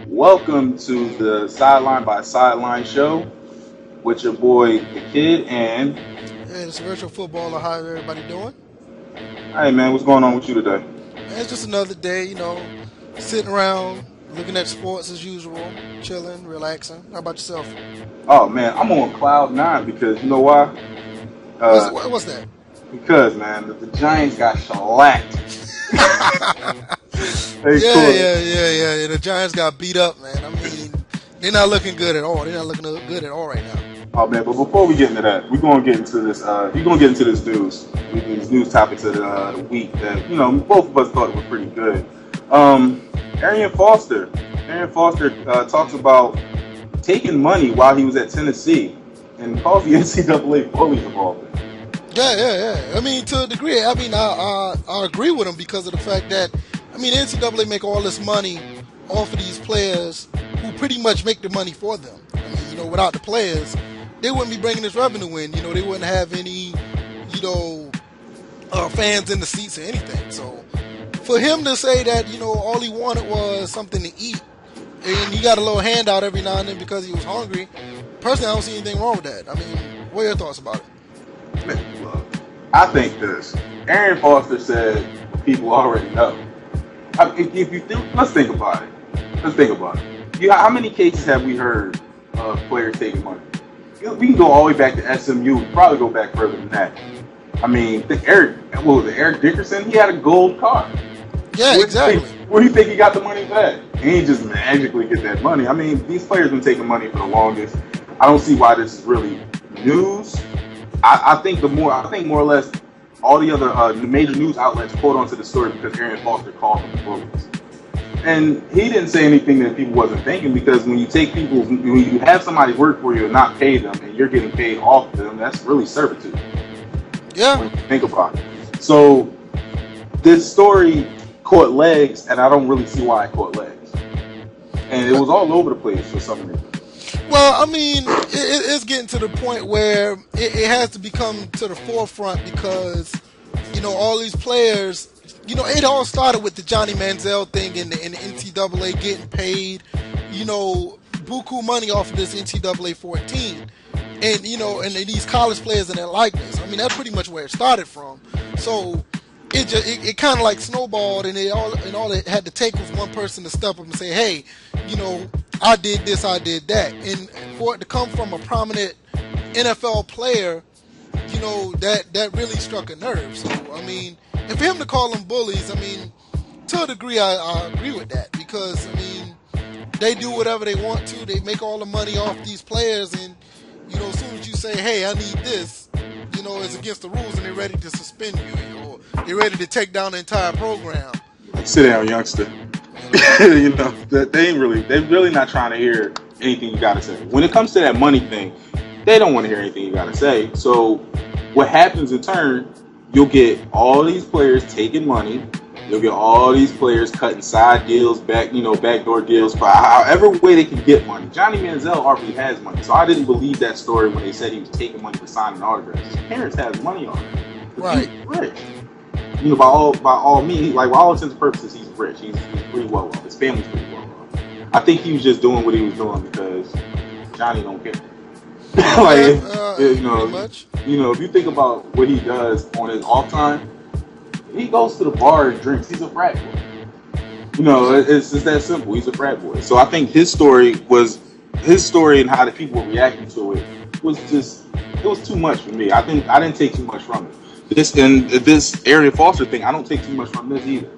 Welcome to the Sideline by Sideline show with your boy, the kid, and Hey, it's virtual footballer. How everybody doing? hey man, what's going on with you today? Man, it's just another day, sitting around, looking at sports as usual, chilling, relaxing. How about yourself? Oh man, I'm on cloud nine because you know why? What's Uh, what's that? because man, the Giants got shellacked. They Yeah, caught. yeah, yeah, yeah, yeah. The Giants got beat up, man. I mean, they're not looking good at all. They're not looking good at all right now. Oh man, but before we get into that, we're gonna get into this. We're gonna get into this news. These news topics of the week that both of us thought were pretty good. Arian Foster. Arian Foster talks about taking money while he was at Tennessee and calls the NCAA bullies of all this. Yeah, yeah, yeah. I mean, to a degree, I agree with him because of the fact that the NCAA make all this money off of these players who pretty much make the money for them. Without the players, they wouldn't be bringing this revenue in. They wouldn't have any, fans in the seats or anything. So for him to say that, all he wanted was something to eat and he got a little handout every now and then because he was hungry, personally, I don't see anything wrong with that. I mean, what are your thoughts about it? Man, look, I think this. Arian Foster said people already know. If you think, let's think about it. Let's think about it. How many cases have we heard of players taking money? We can go all the way back to SMU. We probably go back further than that. I mean, Eric Dickerson? He had a gold card. Yeah, exactly. Where do you think he got the money back? He ain't just magically get that money. I mean, these players been taking money for the longest. I don't see why this is really news. I think more or less all the other major news outlets quote onto the story because Arian Foster called them bullies. And he didn't say anything that people wasn't thinking because when you have somebody work for you and not pay them and you're getting paid off them, that's really servitude. Yeah. When you think about it. So this story caught legs, and I don't really see why it caught legs. And it was all over the place for some reason. Well, it's getting to the point where it has to become to the forefront because, all these players, it all started with the Johnny Manziel thing and the NCAA getting paid, buku money off of this NCAA 14. And these college players and their likeness. I mean, that's pretty much where it started from. So it kind of like snowballed, and all it had to take was one person to step up and say, hey, I did this, I did that. And for it to come from a prominent NFL player, that really struck a nerve. So, and for him to call them bullies, to a degree, I agree with that because, they do whatever they want to. They make all the money off these players, and, as soon as you say, hey, I need this, it's against the rules, and they're ready to suspend you, or they're ready to take down the entire program. Sit down, youngster. They're really not trying to hear anything you gotta say. When it comes to that money thing, they don't want to hear anything you gotta say. So what happens in turn, you'll get all these players taking money. You'll get all these players cutting side deals, backdoor deals for however way they can get money. Johnny Manziel already has money, so I didn't believe that story when they said he was taking money for signing autographs. His parents have money on him. Right. He's rich. By all means, by all intents and purposes, he's rich. He's pretty well off. His family's pretty well off. I think he was just doing what he was doing because Johnny don't care. Pretty much. If you think about what he does on his off time, he goes to the bar and drinks. He's a frat boy. It's just that simple. He's a frat boy. So I think his story and how the people were reacting to it was too much for me. I didn't take too much from it. This Arian Foster thing, I don't take too much from this either.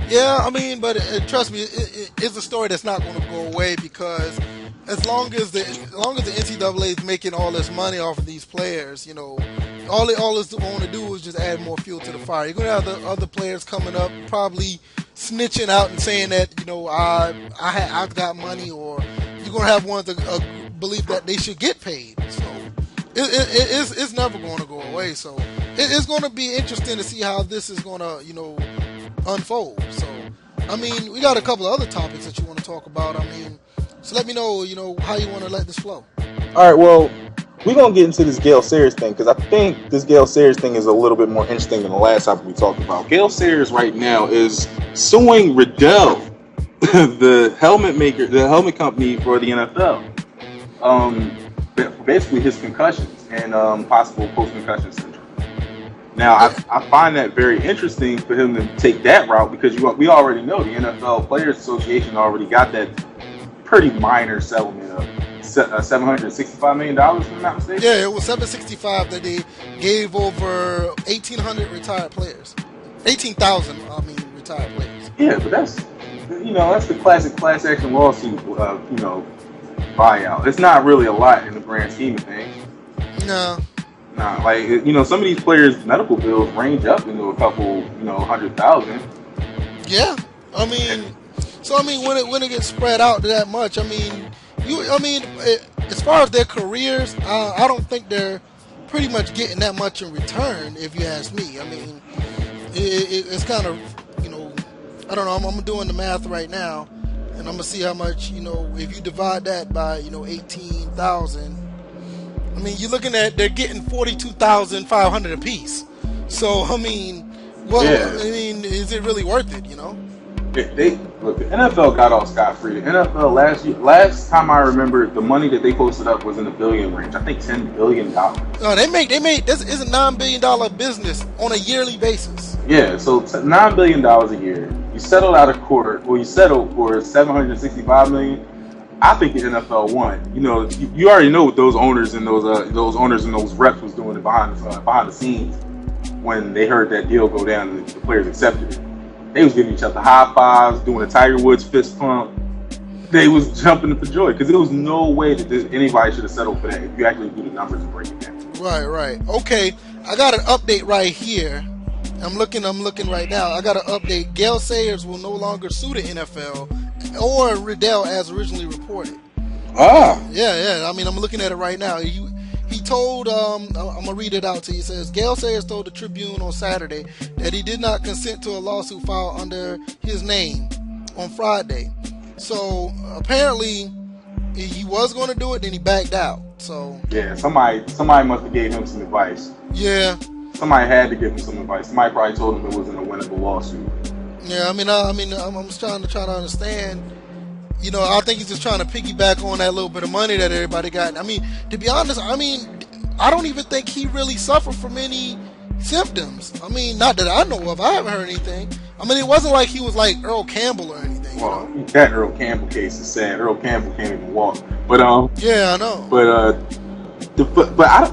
Yeah, but trust me, it's a story that's not going to go away because as long as the NCAA is making all this money off of these players, all it's going to do is just add more fuel to the fire. You're going to have the other players coming up, probably snitching out and saying that I've got money, or you're going to have ones that believe that they should get paid. So it's never going to go away. So it's going to be interesting to see how this is going to unfold. So we got a couple of other topics that you want to talk about. So let me know how you want to let this flow. All right, well, we're going to get into this Gale Sayers thing because I think this Gale Sayers thing is a little bit more interesting than the last topic we talked about. Gale Sayers right now is suing Riddell the helmet maker, the helmet company for the NFL. Um, Basically his concussions and possible post-concussion syndrome. Now, Yeah, I find that very interesting for him to take that route because we already know the NFL Players Association already got that pretty minor settlement of $765 million, if I'm not mistaken. yeah, it was 765 that they gave over 1,800 retired players, 18,000. I mean, retired players. Yeah, but that's the classic class action lawsuit, buyout. It's not really a lot in the grand scheme of things. No, Nah, like some of these players' medical bills range up into a couple, 100,000. yeah, I mean, so I mean, when it gets spread out to that much, I mean, as far as their careers, I don't think they're pretty much getting that much in return. If you ask me, I mean, it's kind of, you know, I don't know. I'm doing the math right now, and I'm gonna see how much, if you divide that by 18,000. I mean, you're looking at they're getting 42,500 apiece. So I mean, well, Yeah. I mean, is it really worth it? They look. The NFL got off scot free. The NFL last time I remember, the money that they posted up was in the billion range. I think $10 billion. No, they made this is a $9 billion business on a yearly basis. Yeah, so $9 billion a year. You settled out of court. Well, you settled for 765 million. I think the NFL won. You already know what those owners and those reps was doing behind the scenes when they heard that deal go down and the players accepted it. They was giving each other high fives, doing a Tiger Woods fist pump. They was jumping for joy because there was no way that anybody should have settled for that if you actually do the numbers and break it down. Right. Okay, I got an update right here. I'm looking right now. I got an update. Gale Sayers will no longer sue the NFL or Riddell as originally reported. Ah. Yeah. I mean, I'm looking at it right now. He told, I'm gonna read it out to you. It says, Gale Sayers told the Tribune on Saturday that he did not consent to a lawsuit filed under his name on Friday. So apparently he was going to do it, then he backed out. So yeah, somebody must have gave him some advice. Yeah. Somebody had to give him some advice. Somebody probably told him it wasn't a winnable lawsuit. Yeah, I'm just trying to understand. I think he's just trying to piggyback on that little bit of money that everybody got. I mean, to be honest, I don't even think he really suffered from any symptoms. I mean, not that I know of. I haven't heard anything. I mean, it wasn't like he was like Earl Campbell or anything. Well, that Earl Campbell case is sad. Earl Campbell can't even walk. But yeah, I know. But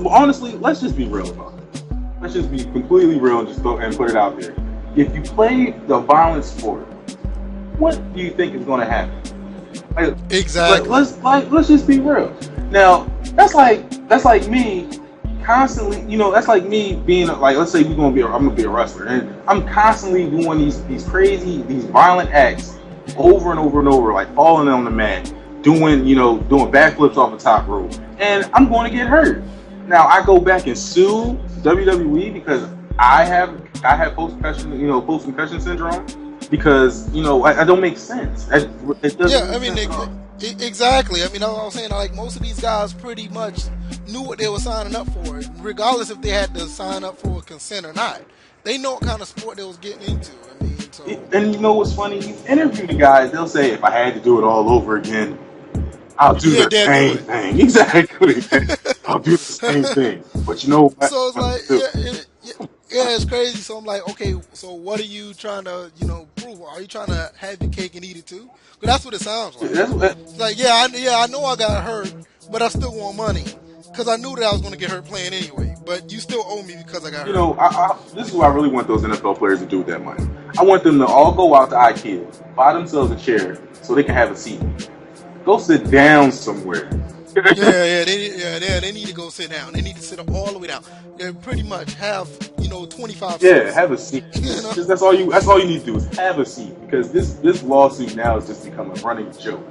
honestly, let's just be real about it. Let's just be completely real and just go and put it out there. If you play the violent sport, what do you think is going to happen? Exactly. Let's just be real. Now, that's like me constantly, that's like me being like, let's say I'm gonna be a wrestler, and I'm constantly doing these crazy, these violent acts over and over and over, like falling on the mat, doing backflips off the top rope, and I'm going to get hurt. Now I go back and sue WWE because I have post-concussion syndrome. Because I don't make sense. It doesn't. Yeah, I mean, exactly. I mean, I was saying, like, most of these guys pretty much knew what they were signing up for, regardless if they had to sign up for consent or not. They know what kind of sport they was getting into. I mean, so. And you know what's funny? You interview the guys, they'll say, if I had to do it all over again, I'll do the same thing. Exactly. I'll do the same thing. But you know what? So it's like, it's crazy. So I'm like, okay, so what are you trying to, prove? Are you trying to have your cake and eat it too? Because that's what it sounds like. It's like, I know I got hurt, but I still want money. Because I knew that I was going to get hurt playing anyway. But you still owe me because I got hurt. This is what I really want those NFL players to do with that money. I want them to all go out to IKEA, buy themselves a chair so they can have a seat. Go sit down somewhere. They need to go sit down. They need to sit all the way down. They pretty much have 25 seats. Yeah, have a seat. That's all you need to do is have a seat, because this lawsuit now has just become a running joke.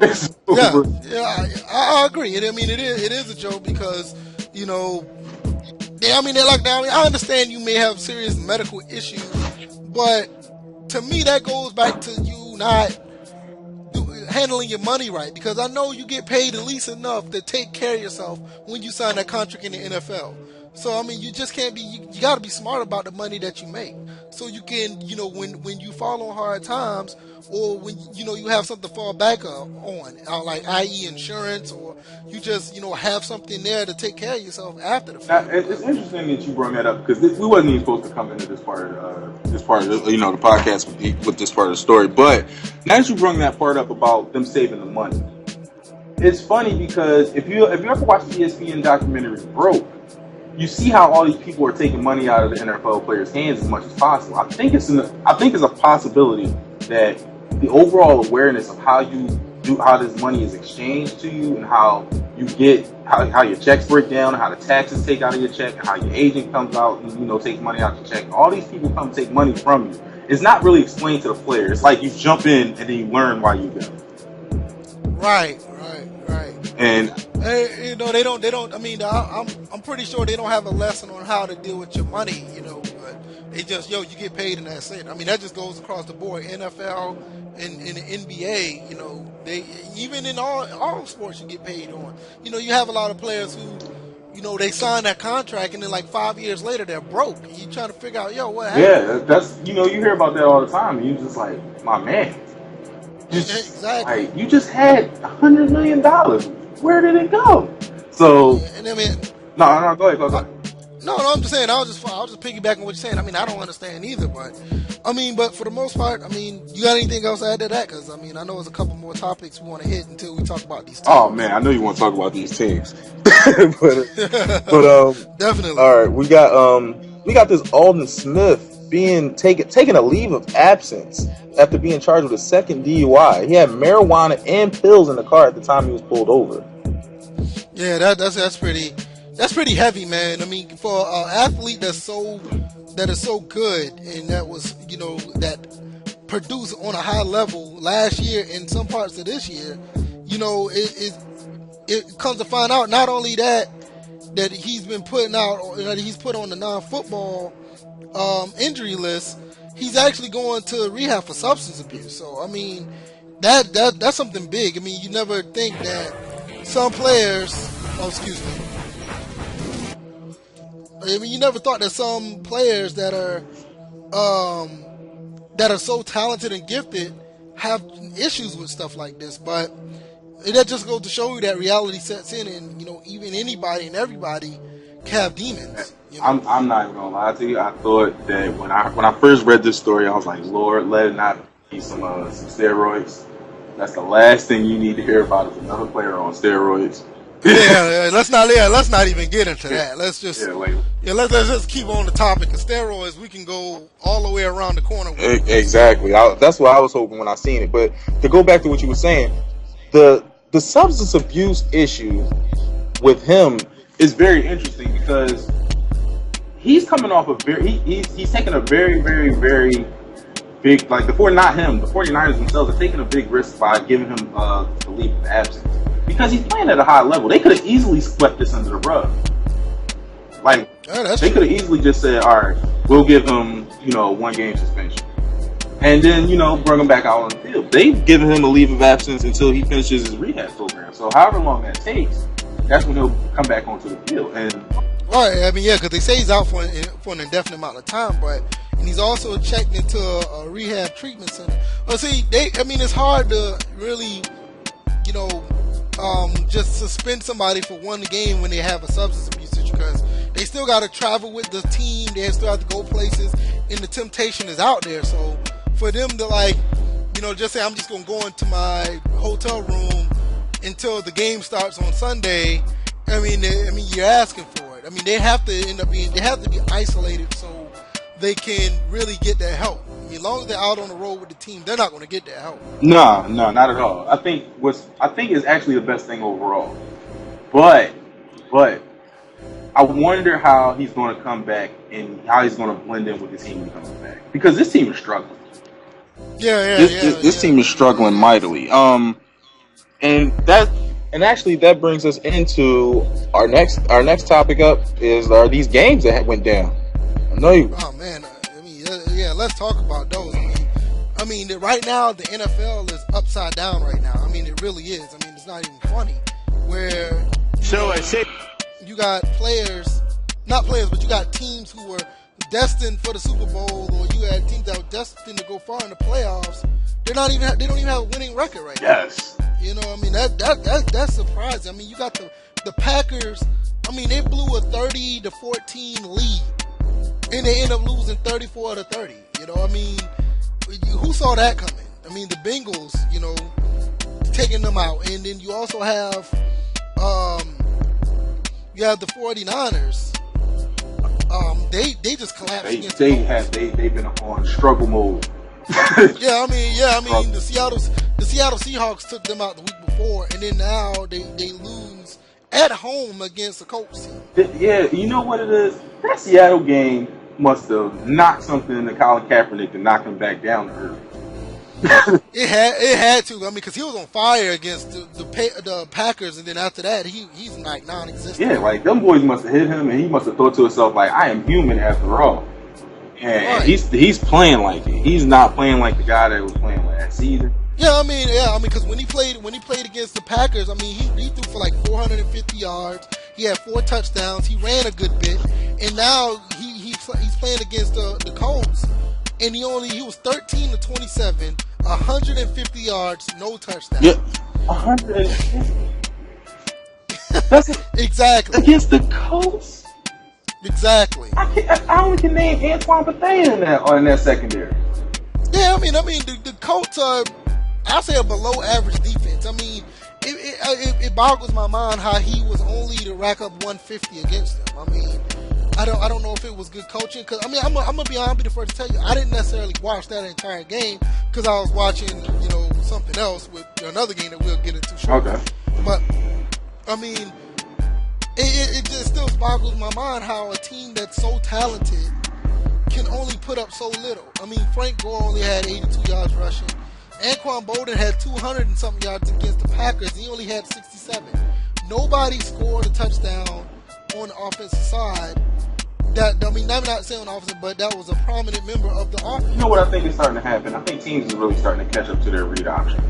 I agree. I mean, it is a joke because I understand you may have serious medical issues, but to me that goes back to you not handling your money right, because I know you get paid at least enough to take care of yourself when you sign that contract in the NFL. So I mean, you just can't be. You got to be smart about the money that you make, so you can, when you fall on hard times, or when you have something to fall back on, like i.e. insurance, or you just have something there to take care of yourself after the Now, fact. it's interesting that you brought that up because we wasn't even supposed to come into this part of the podcast with this part of the story. But now that you brought that part up about them saving the money, it's funny because if you ever watch the ESPN documentary Broke, you see how all these people are taking money out of the NFL players' hands as much as possible. I think it's a possibility that the overall awareness of how this money is exchanged to you, and how you get how your checks break down, and how the taxes take out of your check, and how your agent comes out and takes money out of your check. All these people come take money from you. It's not really explained to the player. It's like you jump in and then you learn while you go. Right. And they don't. I mean, I'm pretty sure they don't have a lesson on how to deal with your money. But they just you get paid and that's it. I mean, that just goes across the board. NFL and the NBA. They even in all sports you get paid on. You have a lot of players who they sign that contract and then like 5 years later they're broke. And you trying to figure out what happened. Yeah, that's you hear about that all the time. And you just like, my man. Exactly. Like, you just had $100 million. Where did it go? So, and I mean, no, go ahead. No, I'm just saying. I'll just piggyback on what you're saying. I mean, I don't understand either, but for the most part, I mean, you got anything else to add to that? Because I know there's a couple more topics we want to hit until we talk about these teams. Oh man, I know you want to talk about these teams, but definitely. All right, we got this Alden Smith taking a leave of absence after being charged with a second DUI. He had marijuana and pills in the car at the time he was pulled over. Yeah, that's pretty heavy, man. I mean, for an athlete that is so good and that was that produced on a high level last year and some parts of this year, it comes to find out not only that he's been he's put on the non-football injury list, he's actually going to rehab for substance abuse. So I mean, that's something big. I mean, you never think that some players. Oh, excuse me. I mean, you never thought that some players that are so talented and gifted have issues with stuff like this, but that just goes to show you that reality sets in, and even anybody and everybody can have demons. I'm not even gonna lie to you. I thought that when I first read this story, I was like, Lord, let it not be some steroids. That's the last thing you need to hear about is another player on steroids. Let's not even get into that. Let's just let's just keep on the topic of steroids. We can go all the way around the corner with exactly. That's what I was hoping when I seen it. But to go back to what you were saying, the substance abuse issue with him is very interesting because he's coming off he's taking a very, very, very big, like the 49ers themselves are taking a big risk by giving him the leave of absence. Because he's playing at a high level. They could have easily swept this under the rug. Like, they could have easily just said, all right, we'll give him, a 1-game suspension. And then, bring him back out on the field. They've given him a leave of absence until he finishes his rehab program. So however long that takes, that's when he'll come back onto the field. And right, I mean, yeah, because they say he's out for an indefinite amount of time, and he's also checked into a rehab treatment center. Well, see, it's hard to really, just suspend somebody for one game when they have a substance abuse issue, because they still got to travel with the team. They still have to go places, and the temptation is out there. So for them to just say, I'm just going to go into my hotel room until the game starts on Sunday. I mean, you're asking for it. I mean, they have to be isolated so they can really get that help. I mean, as long as they're out on the road with the team, they're not going to get that help. No, not at all. I think is actually the best thing overall. But I wonder how he's going to come back and how he's going to blend in with the team when he comes back, because this team is struggling. This team is struggling mightily. And actually that brings us into our next topic are these games that went down. I know you. Oh man, let's talk about those. I mean, right now the NFL is upside down right now. I mean, it really is. I mean, it's not even funny. Where you got players not players, but you got teams who were destined for the Super Bowl, or you had teams that were destined to go far in the playoffs. They don't even have a winning record right now. Yes. You know, I mean that's surprising. I mean, you got the Packers. I mean, they blew a 30-14 lead, and they end up losing 34-30. You know, I mean, who saw that coming? I mean, the Bengals, you know, taking them out, and then you also have the 49ers. They just collapsed. They've been on struggle mode. I mean the Seattle Seahawks took them out the week before, and then now they lose at home against the Colts team. Yeah, you know what it is? That Seattle game must have knocked something into Colin Kaepernick to knock him back down to earth. It had to. I mean, because he was on fire against the Packers, and then after that, he's like non-existent. Yeah, like them boys must have hit him, and he must have thought to himself like, "I am human after all." And right. he's playing like it. He's not playing like the guy that was playing last season. I mean, because when he played against the Packers, I mean, he threw for like 450 yards. He had 4 touchdowns. He ran a good bit, and now he's playing against the Colts, and he was 13-27, 150 yards, no touchdowns. Yeah, 150. That's exactly against the Colts. Exactly. I only can name Antoine Bethea in that secondary. Yeah, I mean, the Colts are, I'll say, a below average defense. I mean, it boggles my mind how he was only to rack up 150 against them. I mean, I don't know if it was good coaching, because I mean, I'm gonna be the first to tell you, I didn't necessarily watch that entire game because I was watching, you know, something else with another game that we'll get into shortly. Okay. But I mean, it just still boggles my mind how a team that's so talented can only put up so little. I mean, Frank Gore only had 82 yards rushing. Anquan Bolden had 200 and something yards against the Packers. He only had 67. Nobody scored a touchdown on the offensive side. I'm not saying on the offensive, but that was a prominent member of the offense. You know what I think is starting to happen? I think teams are really starting to catch up to their read option.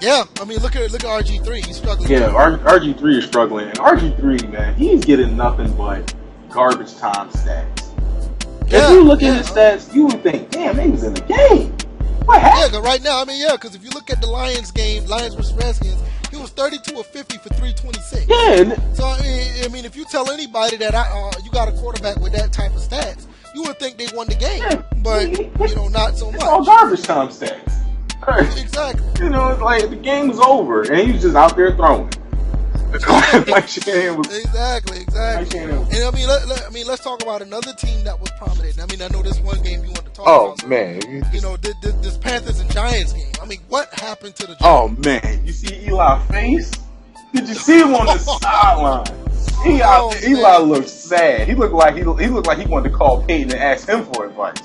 Yeah, I mean, look at RG3. He's struggling. Yeah, RG3 is struggling. And RG3, man, he's getting nothing but garbage time stats. Yeah, if you look at his stats, you would think, damn, he was in the game. What happened? Yeah, right now, I mean, because if you look at the Lions game, Lions versus Redskins, he was 32 of 50 for 326. Yeah. So, I mean, if you tell anybody that you got a quarterback with that type of stats, you would think they won the game. Yeah. But, you know, not so much. It's all garbage time stats. Exactly. You know, it's like the game was over, and he was just out there throwing. Mike Shanahan was exactly. And I mean, let's talk about another team that was prominent. I mean, I know this one game you want to talk about. Oh man, you know, this Panthers and Giants game. I mean, what happened to the Giants? Oh man, you see Eli's face? Did you see him on the sideline? Eli looked sad. He looked like he wanted to call Peyton and ask him for advice.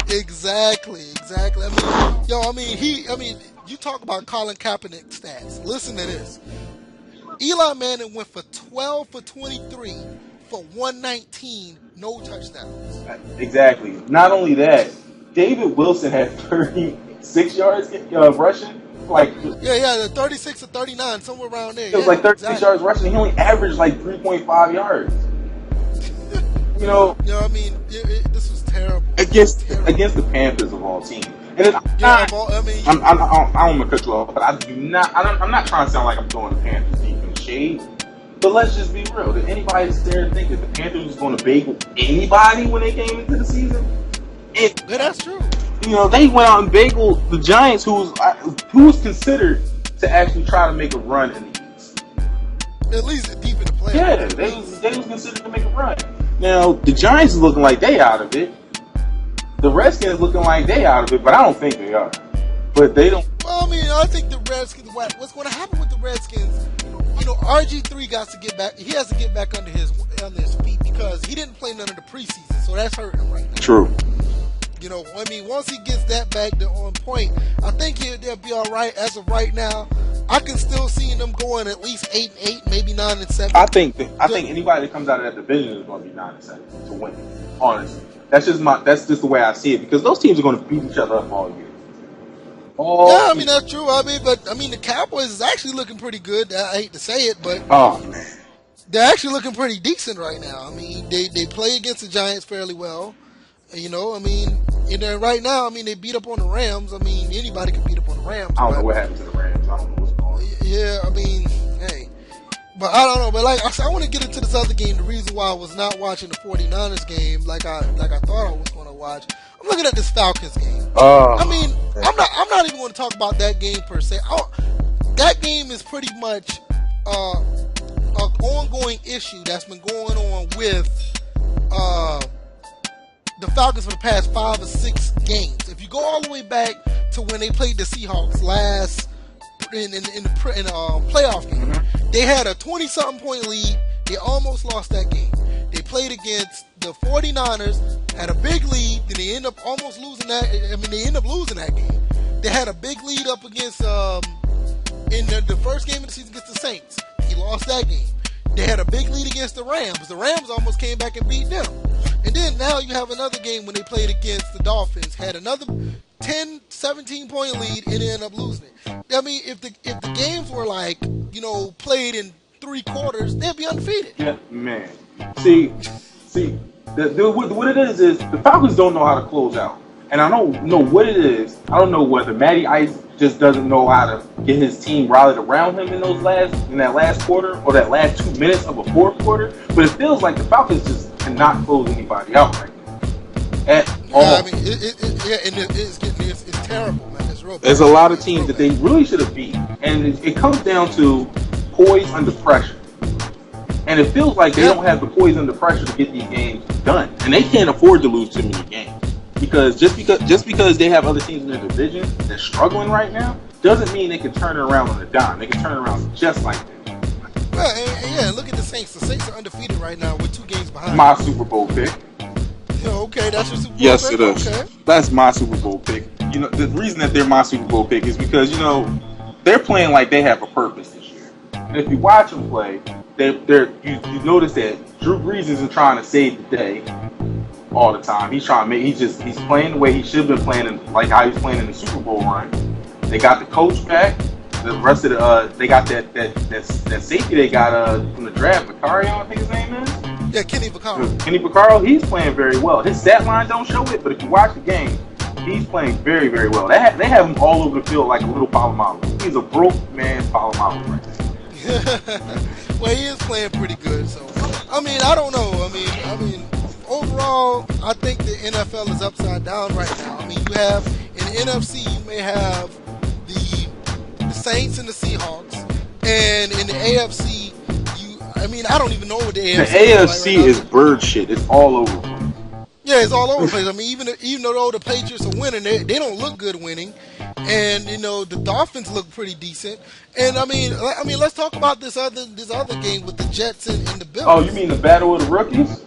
Exactly. I mean, you talk about Colin Kaepernick stats. Listen to this. Eli Manning went for 12 for 23 for 119, no touchdowns. Exactly. Not only that, David Wilson had 36 yards rushing. The 36 to 39, somewhere around there. It was like 36 yards rushing. He only averaged like 3.5 yards. You know, I mean, this was terrible. Against the Panthers of all teams. And then I don't want to cut you off, but I'm not trying to sound like I'm throwing the Panthers deep in the shade. But let's just be real. Did anybody sit there and think that the Panthers was going to bagel anybody when they came into the season? Yeah, that's true. You know, they went out and bageled the Giants, who was considered to actually try to make a run in the East. At least deep in the playoffs. Yeah, they was considered to make a run. Now, the Giants is looking like they out of it. The Redskins looking like they out of it, but I don't think they are. But they don't. Well, I mean, I think the Redskins. What's going to happen with the Redskins? You know, RG3 got to get back. He has to get back under his feet because he didn't play none of the preseason, so that's hurting him right now. True. You know, I mean, once he gets that back on point, I think they'll be all right. As of right now, I can still see them going at least 8-8, maybe 9-7. I think anybody that comes out of that division is going to be 9-7 to win. Honestly, that's just the way I see it, because those teams are going to beat each other up all year. I mean, that's true. I mean, the Cowboys is actually looking pretty good. I hate to say it, but oh man, they're actually looking pretty decent right now. I mean, they play against the Giants fairly well. You know, I mean, and then right now, I mean, they beat up on the Rams. I mean, anybody can beat up on the Rams, I don't know but what happened to the Rams. I don't know what's going on. yeah, I mean, hey. But I don't know. But like I said, I want to get into this other game. The reason why I was not watching the 49ers game like I thought I was going to watch. I'm looking at this Falcons game. I Oh, mean, I'm not even going to talk about that game per se. That game is pretty much an ongoing issue that's been going on with uh, the Falcons for the past 5 or 6 games. If you go all the way back to when they played the Seahawks last in the playoff game, they had a 20-something point lead. They almost lost that game. They played against the 49ers, had a big lead, then they end up almost losing that. I mean, they end up losing that game. They had a big lead up against in the first game of the season against the Saints. He lost that game. They had a big lead against the Rams. The Rams almost came back and beat them. And then now you have another game when they played against the Dolphins. Had another 10, 17 point lead and ended up losing it. I mean, if the games were like, played in 3 quarters, they'd be undefeated. yeah, man. See, what it is the Falcons don't know how to close out. And I don't know what it is. I don't know whether Matty Ice just doesn't know how to get his team rallied around him in that last quarter or that last 2 minutes of a fourth quarter. But it feels like the Falcons just cannot close anybody out right now at all. I mean, it's terrible, man. It's real bad. There's a lot of teams that they really should have beat, and it comes down to poise under pressure. And it feels like they don't have the poise under pressure to get these games done, and they can't afford to lose too many games. Because just because they have other teams in their division that's struggling right now doesn't mean they can turn it around on a dime. They can turn it around just like that. Well, and look at the Saints. The Saints are undefeated right now with 2 games behind. My Super Bowl pick. Okay, that's your Super Bowl Yes, pick? it is. Okay. That's my Super Bowl pick. The reason that they're my Super Bowl pick is because they're playing like they have a purpose this year. And if you watch them play, you notice that Drew Brees isn't trying to save the day all the time. He's playing the way he should have been playing, like how he's playing in the Super Bowl run. They got the coach back. The rest of they got that safety they got from the draft, Vaccaro, I think his name is. Yeah, Kenny Vaccaro. Kenny Vaccaro, he's playing very well. His stat line don't show it, but if you watch the game, he's playing very, very well. They have him all over the field like a little Palomalu. He's a broke man Palomalu right now. Well, he is playing pretty good. So, I mean, I don't know. I mean, overall, I think the NFL is upside down right now. I mean, you have in the NFC, you may have the Saints and the Seahawks, and in the AFC, I don't even know what the AFC is. The AFC is bird shit. It's all over the place. Yeah, it's all over the place. I mean, even though the Patriots are winning, they don't look good winning, and the Dolphins look pretty decent. And I mean, let's talk about this other game with the Jets and the Bills. Oh, you mean the battle of the rookies?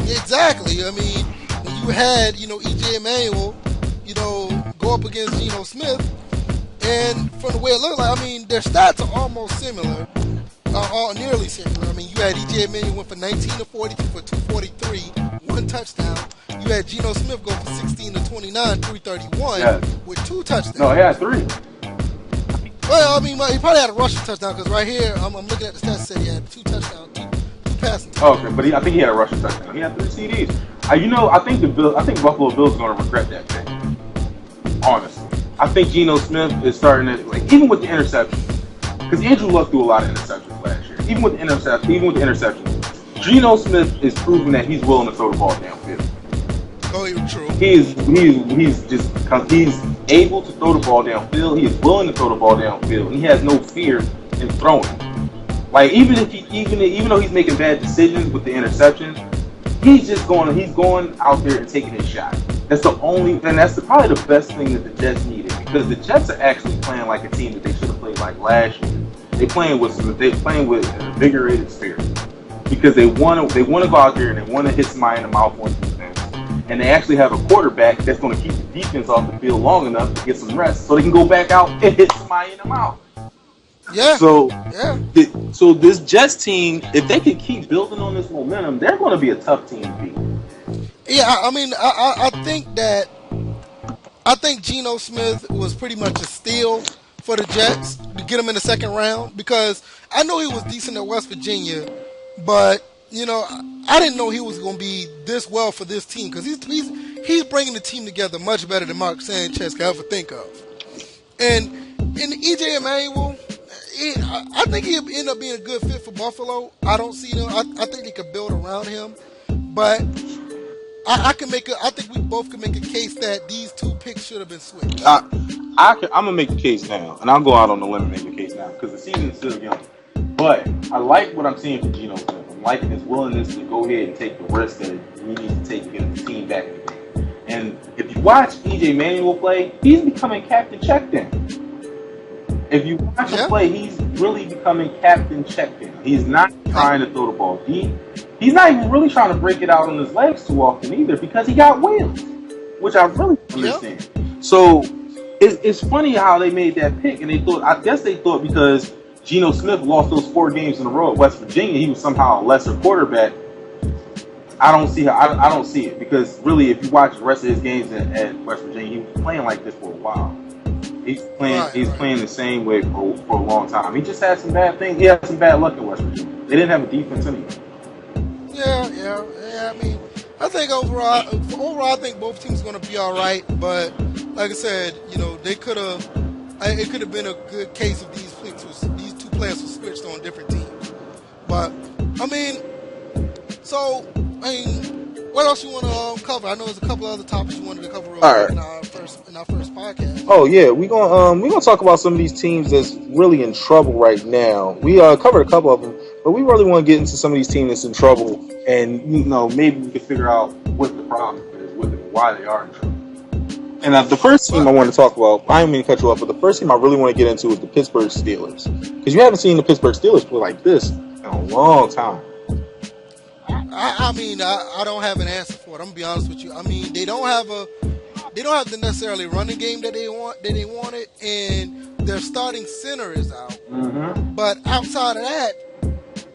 Exactly. I mean, when you had EJ Manuel, go up against Geno Smith, and from the way it looked like, I mean, their stats are almost similar. All nearly similar. I mean, you had EJ Manuel went for 19 to 42 for 243, 1 touchdown. You had Geno Smith go for 16 to 29, 331 with 2 touchdowns. No, he had 3. Well, I mean, he probably had a rushing touchdown because right here, I'm looking at the stats. Said he had 2 touchdowns, 2 passing. Okay, but I think he had a rushing touchdown. He had 3 CDs. I think Buffalo Bills are going to regret that pick. Honestly, I think Geno Smith is starting to even with the interception. Because Andrew Luck threw a lot of interceptions last year. Even with the interceptions, Geno Smith is proving that he's willing to throw the ball downfield. Oh, you're true. He's able to throw the ball downfield. He is willing to throw the ball downfield. And he has no fear in throwing. Like even though he's making bad decisions with the interceptions, he's going out there and taking his shot. That's probably the best thing that the Jets needed, because the Jets are actually playing like a team that they should have played like last year. They're playing with an invigorated spirit, because they want to go out there and they want to hit somebody in the mouth on defense, and they actually have a quarterback that's going to keep the defense off the field long enough to get some rest, so they can go back out and hit somebody in the mouth. Yeah. So this Jets team, if they can keep building on this momentum, they're going to be a tough team to beat. Yeah, I mean, I think Geno Smith was pretty much a steal for the Jets to get him in the second round, because I know he was decent at West Virginia, But I didn't know he was going to be this well for this team because he's bringing the team together much better than Mark Sanchez could ever think of. And EJ Emanuel, I think he'll end up being a good fit for Buffalo. I don't see him. I think they could build around him, but I think we both can make a case that these two picks should have been switched. I'm gonna make the case now, and I'll go out on the limb and make the case now because the season's still young. But I like what I'm seeing from Geno Smith. I'm liking his willingness to go ahead and take the risk that he needs to take to get the team back in the game. And if you watch EJ Manuel play, he's becoming Captain Checkdown. If you watch him play, he's really becoming Captain Checkdown. He's not trying to throw the ball deep. He's not even really trying to break it out on his legs too often either because he got wheels, which I really understand. So it's funny how they made that pick, and I guess they thought because Geno Smith lost those 4 games in a row at West Virginia, he was somehow a lesser quarterback. I don't see it because really, if you watch the rest of his games at West Virginia, he was playing like this for a while. He's playing the same way for a long time. He just had some bad things. He had some bad luck in West Virginia. They didn't have a defense anyway. Yeah. I mean, I think overall, I think both teams are going to be all right. But like I said, they could have. It could have been a good case if these two players were switched on different teams. But I mean, what else you want to cover? I know there's a couple other topics you wanted to cover in our first podcast. Oh yeah, we're gonna talk about some of these teams that's really in trouble right now. We covered a couple of them, but we really want to get into some of these teams that's in trouble, and maybe we can figure out what the problem is with it, why they are in trouble. And the first team I want to talk about, I don't mean to cut you off, but the first team I really want to get into is the Pittsburgh Steelers, because you haven't seen the Pittsburgh Steelers play like this in a long time. I mean, I don't have an answer for it. I'm gonna be honest with you. I mean, they don't have the necessarily running game that they wanted, and their starting center is out. Mm-hmm. But outside of that,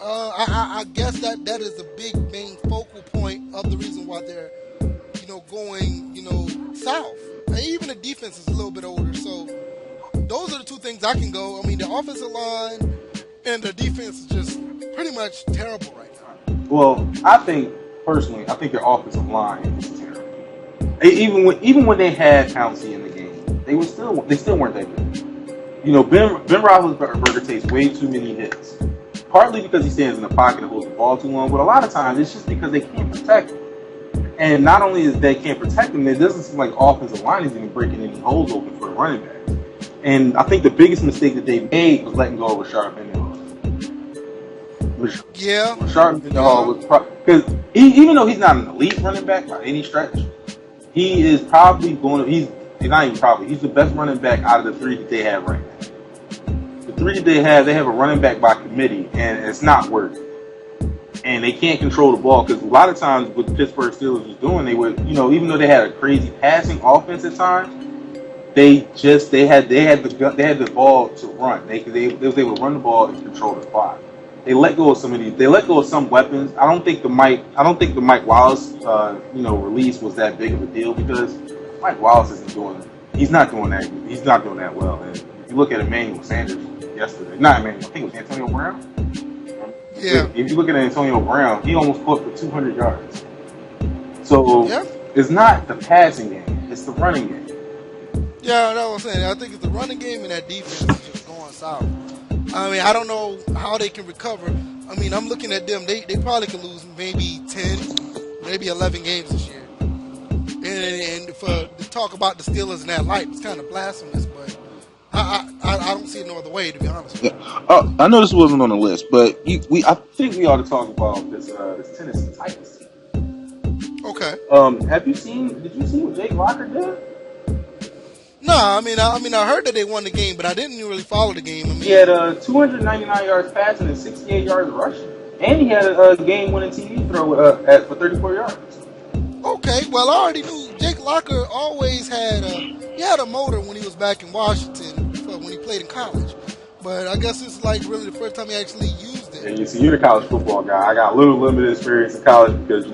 I guess that is the big main focal point of the reason why they're going south. And even the defense is a little bit older, so those are the two things I can go. I mean, the offensive line and the defense is just pretty much terrible right now. Well, I think their offensive line is terrible. Even when they had Pouncey in the game, they still weren't that good. Ben Roethlisberger takes way too many hits, partly because he stands in the pocket and holds the ball too long, but a lot of times it's just because they can't protect him. And not only is they can't protect him, it doesn't seem like offensive line is even breaking any holes open for the running backs. And I think the biggest mistake that they made was letting go of Rashard Mendenhall. Rashard Mendenhall was because even though he's not an elite running back by any stretch, he is probably he's the best running back out of the 3 that they have right now. The 3 that they have a running back by committee, and it's not working. And they can't control the ball because a lot of times what the Pittsburgh Steelers was doing, they would, even though they had a crazy passing offense at times, they had the ball to run. They was able to run the ball and control the clock. They let go of some weapons. I don't think the Mike Wallace release was that big of a deal because Mike Wallace he's not doing that well. And if you look at Emmanuel Sanders yesterday, not Emmanuel, I think it was Antonio Brown. Yeah. If you look at Antonio Brown, he almost caught for 200 yards. So it's not the passing game; it's the running game. Yeah, that's what I'm saying. I think it's the running game and that defense is just going south. I mean, I don't know how they can recover. I mean, I'm looking at them. They probably could lose maybe 10, maybe 11 games this year. And to talk about the Steelers in that light, it's kind of blasphemous, but I don't see it no other way, to be honest with you. Oh, I know this wasn't on the list, but I think we ought to talk about this Tennessee Titans team. Okay. Did you see what Jake Locker did? No, I mean, I heard that they won the game, but I didn't really follow the game. I mean, he had 299 yards passing and 68 yards rushing, and he had a game-winning TD throw for 34 yards. Okay, well, I already knew Jake Locker always had a motor when he was back in Washington when he played in college, but I guess it's like really the first time he actually used it. And you're the college football guy. I got a little limited experience in college because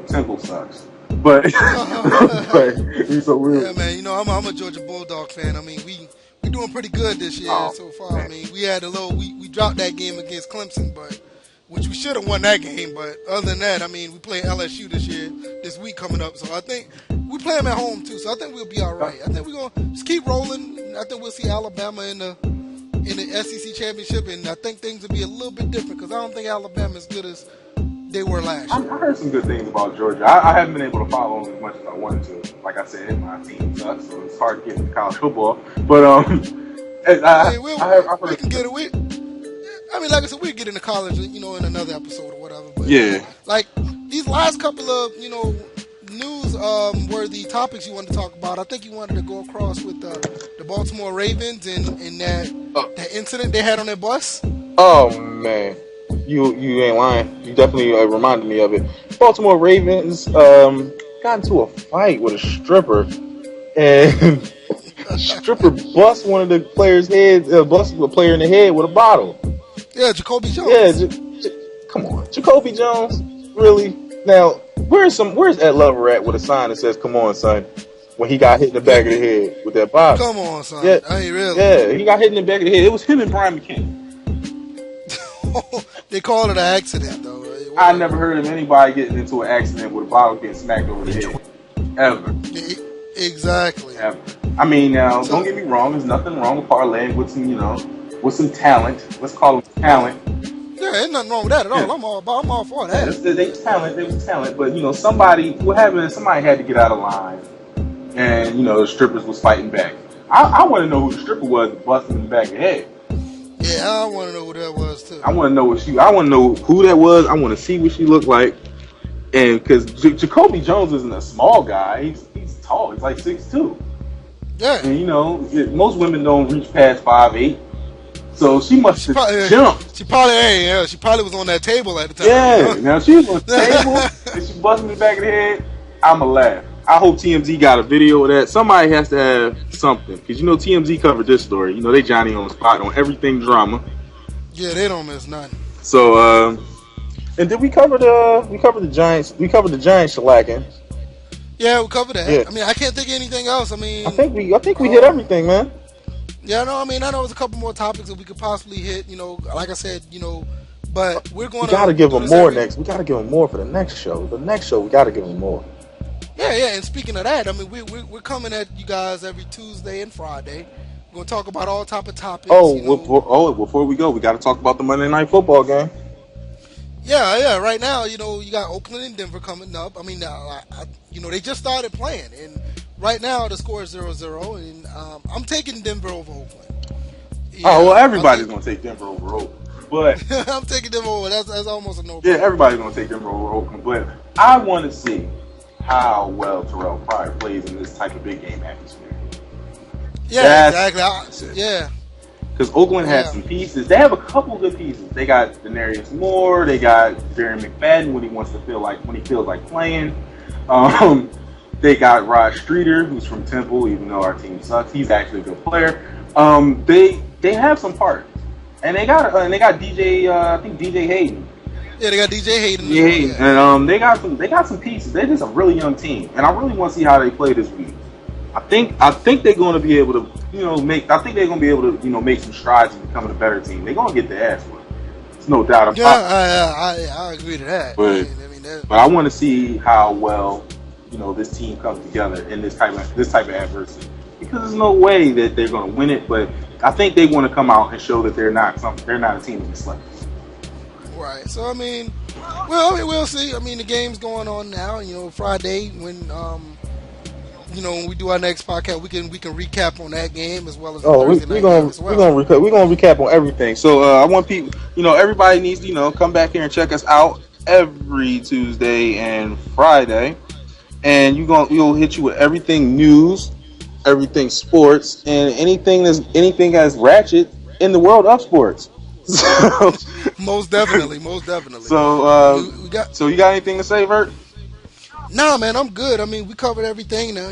Temple sucks. But so weird. Yeah, man. I'm a Georgia Bulldog fan. I mean, we doing pretty good this year so far. Man. I mean, we had we dropped that game against Clemson, but which we should have won that game. But other than that, I mean, we play LSU this week coming up. So I think we play them at home too. So I think we'll be all right. I think we're gonna just keep rolling. I think we'll see Alabama in the SEC championship, and I think things will be a little bit different because I don't think Alabama is good as they were last year. I heard some good things about Georgia. I haven't been able to follow them as much as I wanted to. Like I said, my team sucks, so it's hard to get into college football. But we can get it. I mean, like I said, we'll get into college, in another episode or whatever. But, yeah. Like, these last couple of, news-worthy topics you wanted to talk about, I think you wanted to go across with the Baltimore Ravens and that incident they had on their bus. Oh, man. You ain't lying. You definitely reminded me of it. Baltimore Ravens got into a fight with a stripper, and stripper bust one of the players' heads, bust a player in the head with a bottle. Yeah, Jacoby Jones. Yeah, come on, Jacoby Jones. Really? Now, where's Ed Lover at with a sign that says "Come on, son"? When he got hit in the back of the head with that bottle. Come on, son. Yeah, I ain't really. Yeah, he got hit in the back of the head. It was him and Brian McKinney. They called it an accident, though. Right? I never heard of anybody getting into an accident with a bottle getting smacked over the head. Ever. Exactly. Ever. I mean, now, don't get me wrong. There's nothing wrong with parlaying with some, with some talent. Let's call it talent. Yeah, ain't nothing wrong with that at all. Yeah. I'm all for that. They was talent. But, somebody had to get out of line. And, the strippers was fighting back. I want to know who the stripper was busting in the back of the head. Yeah, I want to know who that was too. I want to know who that was. I want to see what she looked like. And because Jacoby Jones isn't a small guy, he's tall. He's like 6'2". Yeah. And most women don't reach past 5'8". So she must have jumped. She probably was on that table at the time. Yeah. Now she was on the table and she busted me in the back of the head. I'ma laugh. I hope TMZ got a video of that. Somebody has to have something because TMZ covered this story. They Johnny on the spot on everything drama. Yeah, they don't miss nothing. So, and did we cover the Giants? We covered the Giants shellacking. Yeah, we covered that. Yeah. I mean, I can't think of anything else. I mean, I think we hit everything, man. Yeah, no, I mean, I know there's a couple more topics that we could possibly hit. Like I said, but we're going to. We got to give them more next. We got to give them more for the next show. The next show, we got to give them more. Yeah, and speaking of that, I mean, we're coming at you guys every Tuesday and Friday. We're going to talk about all type of topics. Before we go, we got to talk about the Monday Night Football game. Yeah, right now, you got Oakland and Denver coming up. I mean, they just started playing, and right now the score is 0-0, and I'm taking Denver over Oakland. Everybody's going to take Denver over Oakland. But I'm taking Denver over. That's almost a no-brainer. Yeah, everybody's going to take Denver over Oakland, but I want to see how well Terrell Pryor plays in this type of big game atmosphere. Yeah, exactly. Yeah. Because Oakland has some pieces. They have a couple good pieces. They got Denarius Moore. They got Darren McFadden when he feels like playing. They got Rod Streeter, who's from Temple, even though our team sucks. He's actually a good player. They have some parts. And they got DJ, I think DJ Hayden. Yeah, they got DJ Hayden. Yeah, and they got some pieces. They're just a really young team, and I really want to see how they play this week. I think they're going to be able to, make some strides in becoming a better team. They're going to get their ass whipped. There's no doubt about it. I agree to that. But I want to see how well, this team comes together in this type of adversity. Because there's no way that they're going to win it, but I think they want to come out and show that they're not a team to be slept. Right. So we'll see. I mean, the game's going on now. Friday when when we do our next podcast, we can recap on that game as well as we're gonna recap on everything. So I want people, everybody needs to come back here and check us out every Tuesday and Friday, and we'll hit you with everything news, everything sports, and anything that's ratchet in the world of sports. Most definitely. So, you got anything to say, Vert? Nah, man, I'm good. I mean, we covered everything. Now,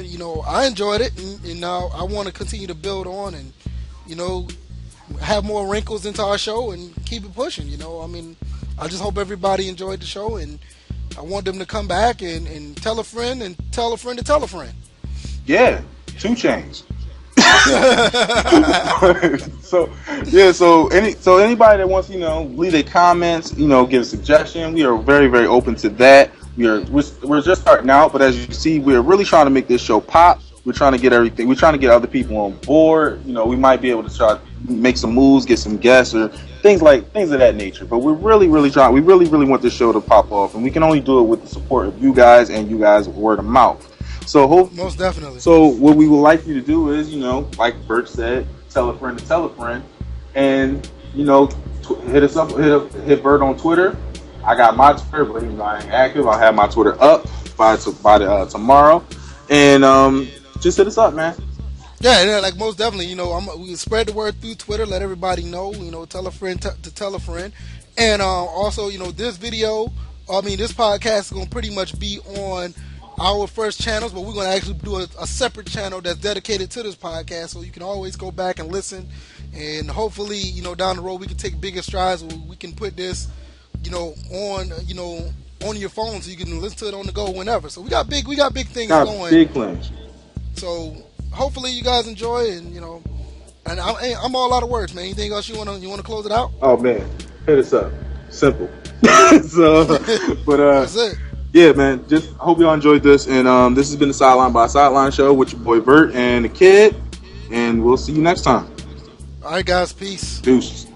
I enjoyed it, and now I want to continue to build on and, have more wrinkles into our show and keep it pushing. I mean, I just hope everybody enjoyed the show, and I want them to come back and tell a friend and tell a friend to tell a friend. Yeah, 2 Chainz. So yeah, so anybody that wants, leave their comments, give a suggestion. We are very, very open to that. We're just starting out, but as you see, we're really trying to make this show pop. We're trying to get everything. We're trying to get other people on board. We might be able to try to make some moves, get some guests, or things of that nature. But we're really, really trying. We really, really want this show to pop off, and we can only do it with the support of you guys and you guys word of mouth. So Most definitely. So what we would like you to do is, like Bert said, tell a friend to tell a friend, and hit us up, hit Bert on Twitter. I got my Twitter, but I ain't active. I'll have my Twitter up by tomorrow, and just hit us up, man. Yeah, like most definitely. We spread the word through Twitter, let everybody know. Tell a friend to tell a friend, and also, this podcast is gonna pretty much be on our first channels, but we're gonna actually do a separate channel that's dedicated to this podcast, so you can always go back and listen, and hopefully, down the road we can take bigger strides. We can put this, on your phone, so you can listen to it on the go whenever. So we got big things going. Big plans. So hopefully you guys enjoy, and and I'm all out of words, man. Anything else you wanna close it out? Oh man, hit us up. Simple. So, but that's it. Yeah, man. Just hope y'all enjoyed this, and this has been the Sideline by Sideline show with your boy Bert and the kid, and we'll see you next time. All right, guys. Peace. Deuces.